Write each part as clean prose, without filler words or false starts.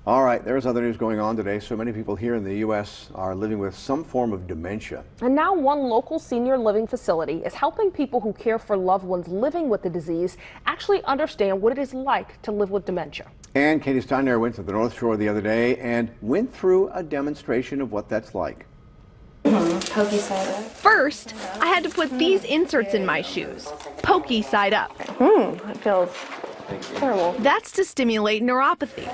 All right, there's other news going on today. So many people here in the U.S. are living with some form of dementia. And now one local senior living facility is helping people who care for loved ones living with the disease actually understand what it is like to live with dementia. And Katie Steiner went to the North Shore the other day and went through a demonstration of what that's like. Pokey side up. First, I had to put these inserts in my shoes, pokey side up. It feels terrible. That's to stimulate neuropathy.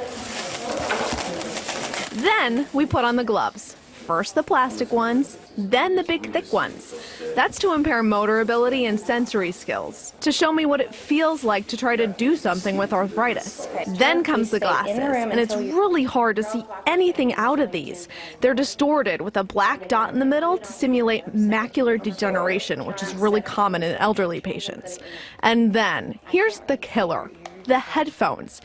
Then we put on the gloves. First the plastic ones, then the big thick ones. That's to impair motor ability and sensory skills, to show me what it feels like to try to do something with arthritis. Then comes the glasses, and it's really hard to see anything out of these. They're distorted with a black dot in the middle to simulate macular degeneration, which is really common in elderly patients. And then, here's the killer, the headphones.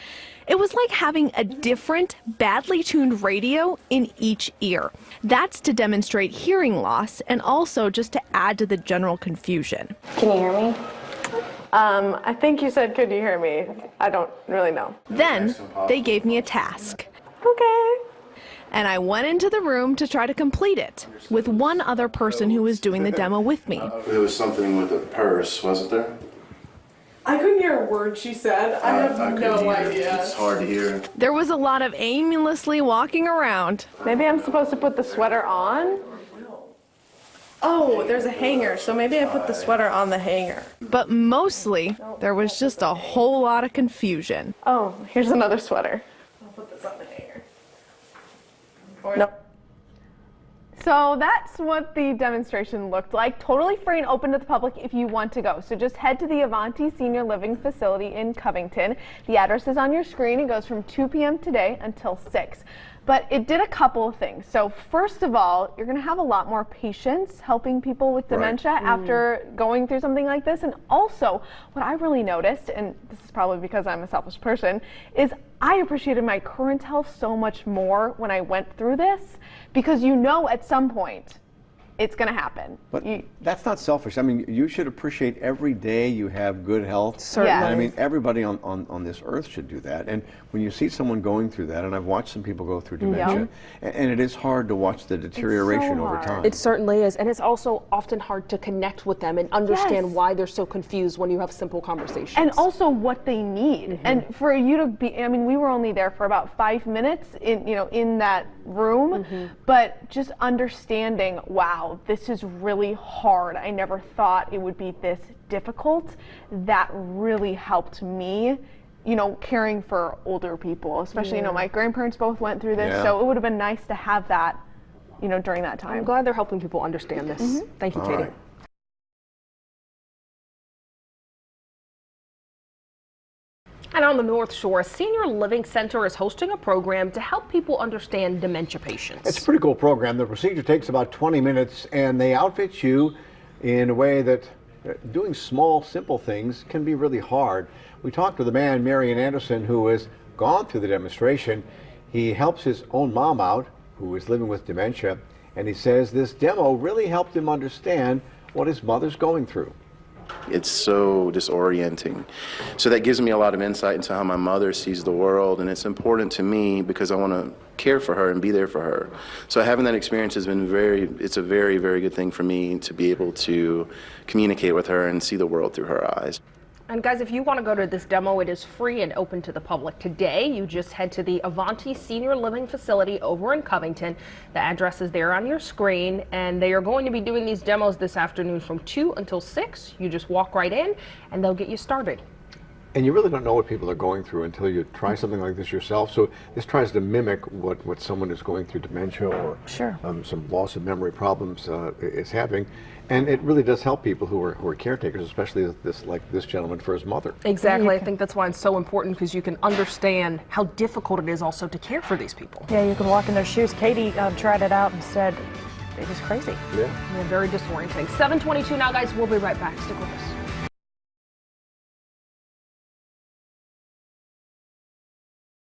It was like having a different, badly tuned radio in each ear. That's to demonstrate hearing loss and also just to add to the general confusion. Can you hear me? I think you said, could you hear me? I don't really know. Then they gave me a task. Okay. And I went into the room to try to complete it with one other person who was doing the demo with me. There was something with a purse, wasn't there? I couldn't hear a word she said. I have no idea. It's hard to hear. There was a lot of aimlessly walking around. Maybe I'm supposed to put the sweater on? Oh, there's a hanger, so maybe I put the sweater on the hanger. But mostly, there was just a whole lot of confusion. Oh, here's another sweater. I'll put this on the hanger. No. So that's what the demonstration looked like. Totally free and open to the public if you want to go. So just head to the Avanti Senior Living Facility in Covington. The address is on your screen. It goes from 2 p.m. today until 6. But it did a couple of things. So first of all, you're going to have a lot more patience helping people with dementia after going through something like this. And also, what I really noticed, and this is probably because I'm a selfish person, is I appreciated my current health so much more when I went through this, because you know at some point it's going to happen. But that's not selfish. I mean, you should appreciate every day you have good health. Certainly. And I mean, everybody on this earth should do that. And when you see someone going through that, and I've watched some people go through dementia, and it is hard to watch the deterioration over time. It certainly is. And it's also often hard to connect with them and understand why they're so confused when you have simple conversations. And also what they need. And for you to be, I mean, we were only there for about 5 minutes in that room, but just understanding, wow, this is really hard. I never thought it would be this difficult. That really helped me, caring for older people, especially, my grandparents both went through this, so it would have been nice to have that, during that time. I'm glad they're helping people understand this. Thank you, Katie. And on the North Shore, a senior living center is hosting a program to help people understand dementia patients. It's a pretty cool program. The procedure takes about 20 minutes, and they outfit you in a way that doing small, simple things can be really hard. We talked with a man, Marion Anderson, who has gone through the demonstration. He helps his own mom out, who is living with dementia, and he says this demo really helped him understand what his mother's going through. It's so disorienting. So that gives me a lot of insight into how my mother sees the world, and it's important to me because I want to care for her and be there for her. So having that experience has been it's a very, very good thing for me to be able to communicate with her and see the world through her eyes. And guys, if you want to go to this demo, it is free and open to the public today. You just head to the Avanti Senior Living Facility over in Covington. The address is there on your screen, and they are going to be doing these demos this afternoon from 2 until 6. You just walk right in, and they'll get you started. And you really don't know what people are going through until you try something like this yourself. So this tries to mimic what someone is going through dementia or some loss of memory problems is having. And it really does help people who are caretakers, especially like this gentleman for his mother. Exactly. I think that's why it's so important, because you can understand how difficult it is also to care for these people. Yeah, you can walk in their shoes. Katie tried it out and said it was crazy. Yeah. Very disorienting. 7:22 now, guys. We'll be right back. Stick with us.